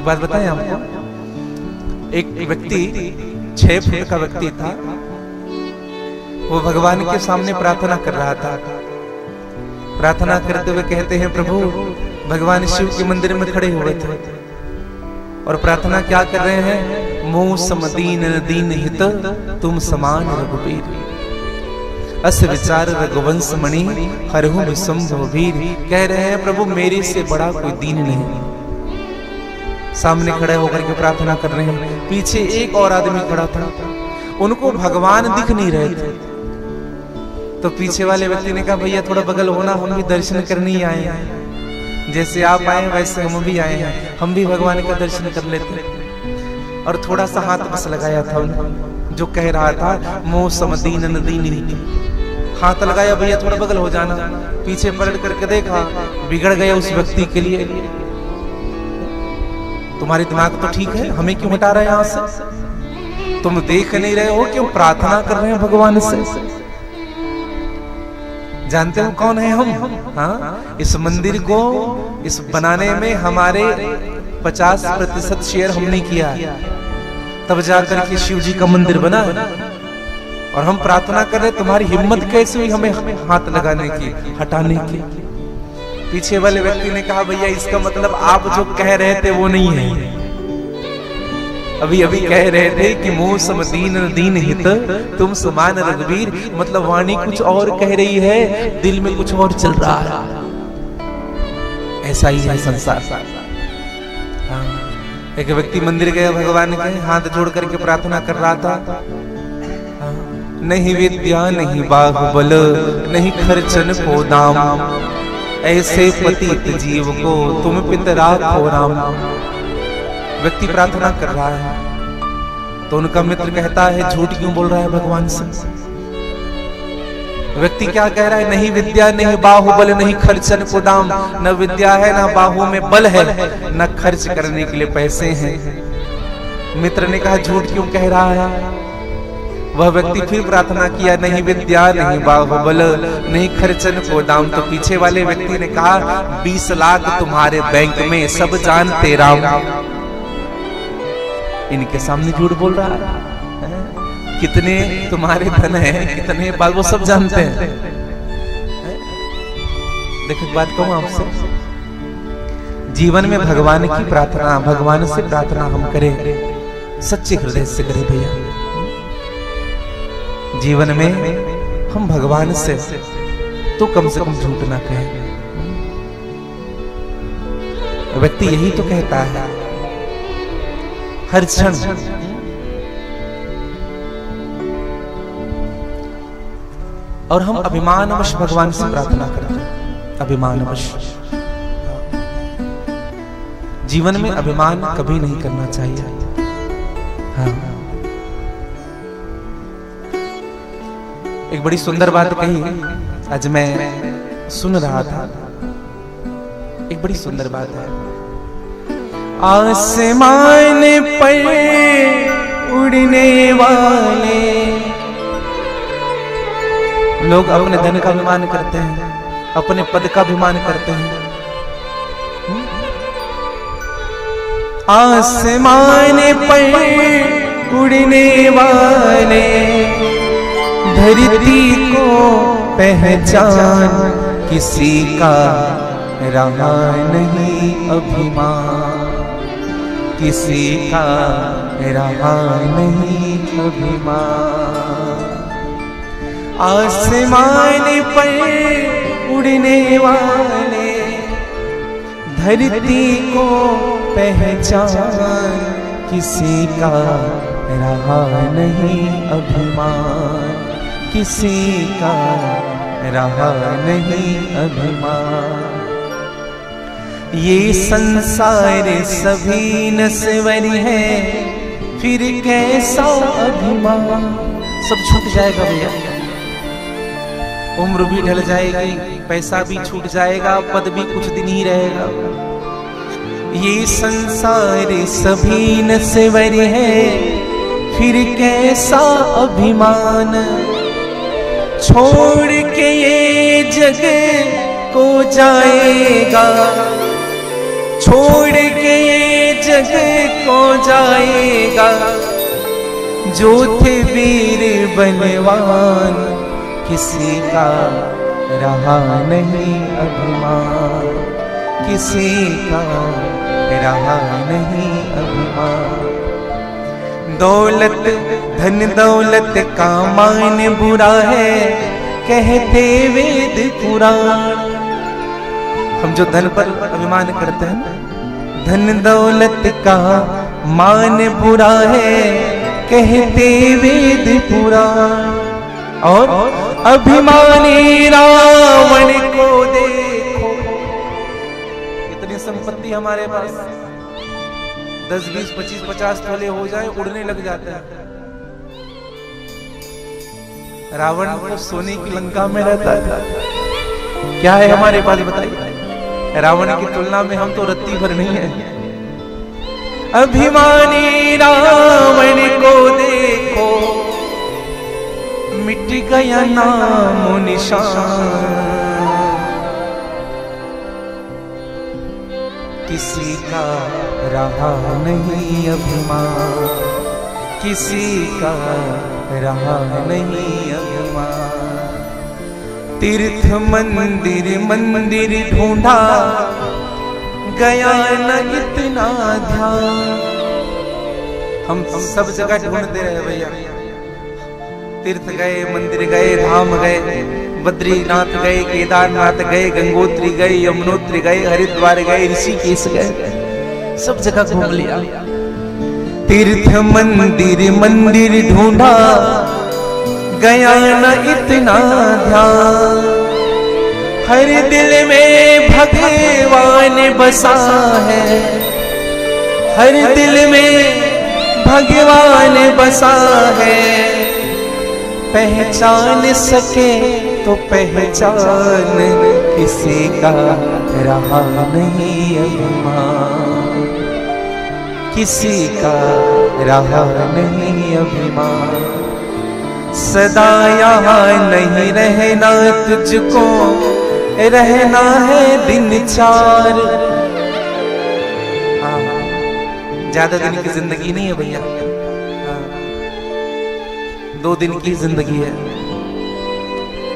एक बात बताएं आपको, एक व्यक्ति 6 फुट का व्यक्ति था। वो भगवान के सामने प्रार्थना कर रहा था। प्रार्थना करते हुए कहते हैं, प्रभु भगवान शिव के मंदिर में खड़े हुए थे और प्रार्थना क्या कर रहे हैं, मोह समदीन दीन हित तुम समान रघुबीर, अस विचार रघुवंश मणि हरहु विशंभो वीर। कह रहे हैं प्रभु मेरे से बड़ा कोई दीन नहीं। सामने खड़े होकर के प्रार्थना कर रहे हैं। पीछे एक और आदमी खड़ा था, उनको भगवान दिख नहीं रहे थे। तो पीछे वाले व्यक्ति ने कहा, भैया थोड़ा बगल होना, हम भी दर्शन करने ही आए हैं। जैसे आप आए वैसे हम भी आए हैं, हम भी भगवान का दर्शन कर लेते। और थोड़ा सा हाथ बस लगाया था उन्होंने, जो कह रहा था मोह समदीन नदीन, हाथ लगाया, भैया थोड़ा बगल हो जाना। पीछे पलट करके देखा, बिगड़ गया उस व्यक्ति के लिए। तुम्हारे दिमाग तो ठीक है, हमें क्यों हटा रहे हैं यहाँ से? तुम देख नहीं रहे हो, क्यों प्रार्थना कर रहे हैं भगवान से? जानते हो कौन है हम? हाँ, इस मंदिर को इस बनाने में हमारे 50% शेयर हमने किया है, तब जाकर के शिव जी का मंदिर बना है। और हम प्रार्थना कर रहे, तुम्हारी हिम्मत कैसे हुई हमें हाथ लगाने की, हटाने की? पीछे वाले व्यक्ति ने कहा, भैया इसका मतलब आप जो कह रहे थे वो नहीं है। अभी अभी कह रहे थे कि मोह समदीन दीन हित तुम समान रघुवीर, मतलब वाणी कुछ और कह रही है, दिल में कुछ और चल रहा है। ऐसा ही है संसार। हाँ। एक व्यक्ति मंदिर गया, भगवान के हाथ जोड़ करके प्रार्थना कर रहा था। हाँ। नहीं विद्या नहीं बाहुबल नहीं खर्चन को दाम, ऐसे पतित जीव को तुम पितरा खो राम। व्यक्ति प्रार्थना कर रहा है तो उनका मित्र कहता है, झूठ क्यों बोल रहा है भगवान से? व्यक्ति क्या कह रहा है, नहीं विद्या नहीं बाहुबल नहीं खर्चन को दाम, न विद्या है न बाहु में बल है, न खर्च करने के लिए पैसे हैं। मित्र ने कहा, झूठ क्यों कह रहा है? वह व्यक्ति फिर प्रार्थना किया, नहीं विद्या नहीं बाहुबल नहीं खर्चन को दाम। तो पीछे वाले व्यक्ति ने कहा, 20 लाख तुम्हारे बैंक में, सब जानते राम। इनके सामने झूठ बोल रहा है। कितने तुम्हारे धन है, कितने बात, वो सब जानते हैं। देखो बात कहूं आपसे, जीवन में भगवान की प्रार्थना, भगवान से प्रार्थना हम करें, सच्चे हृदय से करें भैया। जीवन में हम भगवान से तो कम से कम झूठ ना कहें। व्यक्ति यही तो कहता है हर क्षण, और हम अभिमानवश भगवान से प्रार्थना करते हैं। अभिमानवश। जीवन में अभिमान कभी नहीं करना चाहिए। हाँ। एक बड़ी सुंदर बात कही, आज मैं सुन रहा था, एक बड़ी सुंदर बात है। आसमान पर उड़ने वाले लोग अपने धन का अभिमान करते हैं, अपने पद का अभिमान करते हैं। आसमान पर उड़ने वाले धरती को पहचान, किसी का रहा नहीं अभिमान, किसी का रहा नहीं अभिमान। आसमान पर उड़ने वाले धरती को पहचान, किसी का रहा नहीं अभिमान, किसी का रहा नहीं अभिमान। ये संसार सभी नश्वर है, फिर कैसा अभिमान। सब छूट जाएगा भैया, उम्र भी ढल जाएगी, पैसा भी छूट जाएगा, पद भी कुछ दिन ही रहेगा। ये संसार सभी नश्वर है, फिर कैसा अभिमान। छोड़ के ये जग को जाएगा, छोड़ के ये जग को जाएगा, जो थे वीर बलवान, किसी का रहा नहीं अभिमान, किसी का रहा नहीं अभिमान। दौलत धन दौलत का मान बुरा है, कहते वेद पुराण। हम जो धन पर अभिमान करते हैं, धन दौलत का मान बुरा है, कहते वेद पुराण। और अभिमानी रावण को देखो, इतनी संपत्ति हमारे पास 10, 20, 25, 50 तोले हो जाए उड़ने लग जाता है। रावण को सोने की लंका में रहता था, क्या है हमारे पास बताइए। रावण की तुलना में हम तो रत्ती भर नहीं है। अभिमानी रावण को देखो, मिट गया नामो निशान, किसी का रहा नहीं अभिमान, किसी का रहा नहीं अभिमान। तीर्थ मंदिर मंदिर ढूंढा, गया न इतना ध्यान। हम सब जगह ढूंढते रहे भैया, तीर्थ गए, मंदिर गए, धाम गए, बद्रीनाथ गए, केदारनाथ गए, गंगोत्री गए, यमुनोत्री गए, हरिद्वार गए, ऋषिकेश गए, सब जगह घूम लिया। तीर्थ मंदिर मंदिर ढूंढा, गया न इतना ध्यान। हर दिल में भगवान बसा है, हर दिल में भगवान बसा है। पहचान सके तो पहचान, किसी का रहा नहीं अभिमान, किसी का रहा नहीं अभिमान। सदा यहाँ नहीं रहना तुझको, रहना है दिन 4। ज्यादा दिन की जिंदगी नहीं है भैया, 2 दिन की जिंदगी है।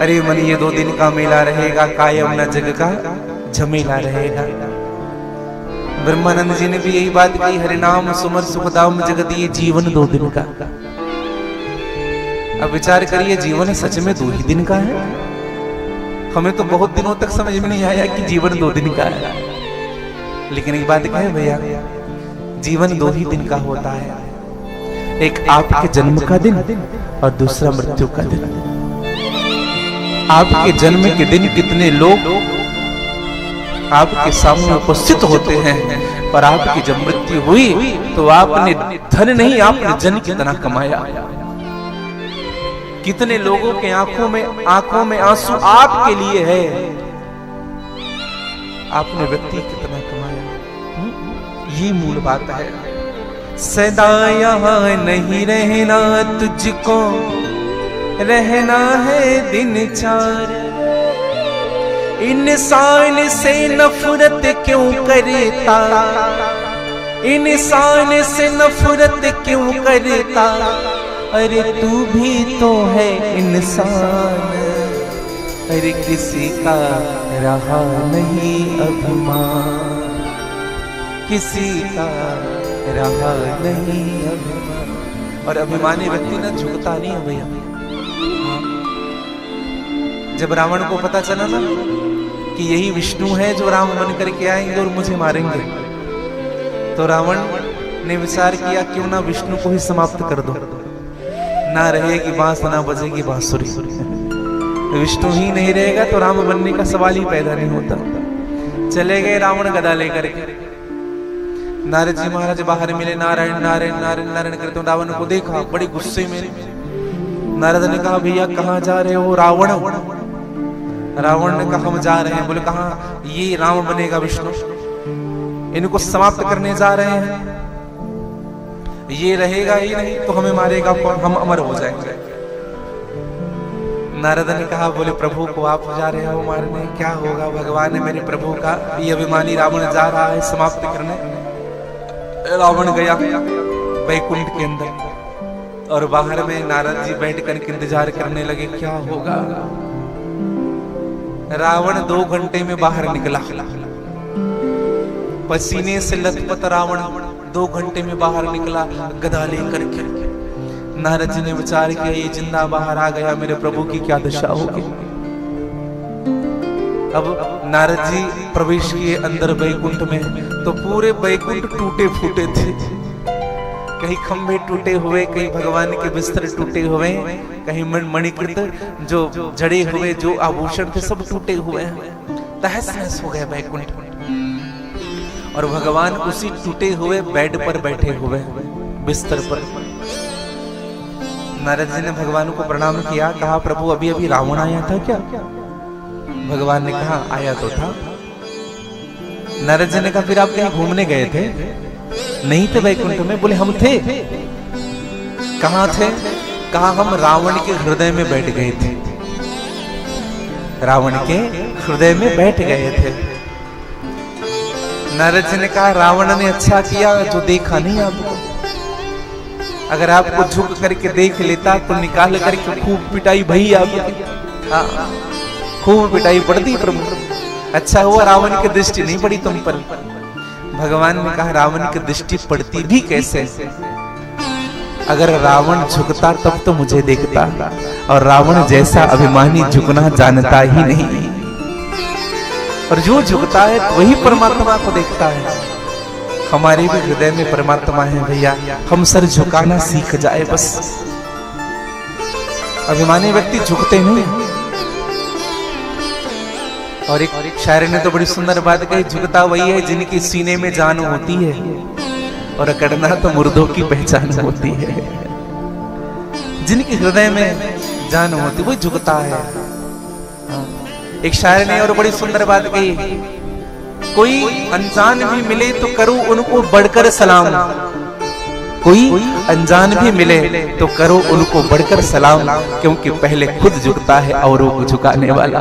अरे मन ये 2 दिन का मेला रहेगा, कायम न जग का झमेला रहेगा। ब्रह्मानंद जी ने भी यही बात कही, हरि नाम सुमर सुखदाम जगत, ये जीवन 2 दिन का। अब विचार करिए, जीवन सच में 2 ही दिन का है। हमें तो बहुत दिनों तक समझ में नहीं आया कि जीवन 2 दिन का है। लेकिन एक बात कहे भैया, जीवन 2 ही दिन का होता है। एक आपके जन्म का दिन और दूसरा मृत्यु का दिन। आपके जन्म के दिन कितने लोग आपके सामने उपस्थित होते हैं, और आपकी जब मृत्यु हुई तो आपने धन नहीं, आपने जन कितना कमाया। कितने लोगों के आंखों में आंसू आपके लिए है, आपने व्यक्ति कितना कमाया। ये मूल बात है। सदा यहाँ नहीं रहना तुझको, रहना है दिन 4। इंसान से नफरत क्यों करता, इंसान से नफरत क्यों करता, अरे तू भी तो है इंसान। अरे किसी का रहा नहीं अभिमान, किसी का रहा नहीं अभिमान। और अभिमानी व्यक्ति ना झुकता नहीं है भैया। जब रावण को पता चला ना कि यही विष्णु है जो राम बन करके आएंगे और मुझे मारेंगे, तो रावण ने विचार किया क्यों ना विष्णु को ही समाप्त कर दो, ना रहेगी बांस ना बजेगी बांसुरी। विष्णु ही नहीं रहेगा तो राम बनने का सवाल ही पैदा नहीं होता। चले गए रावण गदा लेकर के। नारद जी महाराज बाहर मिले, नारायण नारायण नारायण नारायण करते हुए रावण को देखा, बड़े गुस्से में। नारद ने कहा भैया कहाँ जा रहे हो रावण? रावण ने कहा हम जा रहे हैं। बोले कहाँ? ये राम बनेगा विष्णु, इनको समाप्त करने जा रहे हैं। ये रहेगा ही नहीं तो हमें मारेगा कौन, हम अमर हो जाएंगे। नारद ने कहा बोले प्रभु को आप जा रहे हो मारने, क्या होगा? भगवान है मेरे प्रभु का, ये अभिमानी रावण जा रहा है समाप्त करने। रावण गया वैकुंठ के अंदर और बाहर में नारद जी बैठ कर इंतजार करने लगे क्या होगा। रावण 2 घंटे में बाहर निकला, पसीने से लथपथ रावण 2 घंटे में बाहर निकला गदा लेकर के। नारद जी ने विचार किया ये जिंदा बाहर आ गया, मेरे प्रभु की क्या दशा होगी। अब नारद जी प्रवेश किए अंदर वैकुंठ में तो पूरे वैकुंठ टूटे फूटे थे, कहीं खंभे टूटे हुए, कहीं भगवान के बिस्तर टूटे हुए, कहीं मणिकृत जो जड़े हुए जो आभूषण थे सब टूटे हुए हैं, तहस नहस हो गया वैकुंठ। और भगवान उसी टूटे हुए बेड पर बैठे हुए बिस्तर पर। नारद जी ने भगवान को प्रणाम किया, कहा प्रभु अभी अभी रावण आया था क्या। भगवान ने कहा आया तो था। नारद जी ने कहा फिर आप कहीं घूमने गए थे। नहीं थे वैकुंठ में। बोले हम थे। कहां थे। कहा हम रावण के हृदय में बैठ गए थे। रावण के हृदय में बैठ गए थे। नारद जी ने कहा रावण ने अच्छा किया जो देखा नहीं आपको, अगर आपको झुक करके देख लेता तो निकाल करके खूब पिटाई भई आपकी। हाँ खूब पिटाई पड़ती प्रभु। अच्छा हुआ रावण की दृष्टि नहीं पड़ी तुम पर। भगवान ने कहा रावण की दृष्टि पड़ती भी कैसे, अगर रावण झुकता तब तो मुझे देखता, और रावण जैसा अभिमानी झुकना जानता ही नहीं, और जो झुकता है वही परमात्मा को देखता है। हमारे भी हृदय में परमात्मा है भैया, हम सर झुकाना सीख जाए बस। अभिमानी व्यक्ति झुकते नहीं। और एक शायर ने तो बड़ी सुंदर बात कही, झुकता वही है जिनकी सीने में जान होती है, और अकड़ना तो मुर्दों की पहचान होती है। जिनके हृदय में जान होती वो झुकता है। एक शायर ने और बड़ी सुंदर बात कही, कोई अनजान भी मिले तो करो उनको बढ़कर सलाम, कोई अनजान भी मिले तो करो उनको बढ़कर सलाम, क्योंकि पहले खुद झुकता है औरों को झुकाने वाला।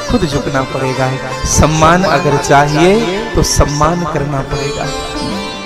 खुद झुकना पड़ेगा। सम्मान अगर चाहिए तो सम्मान करना पड़ेगा।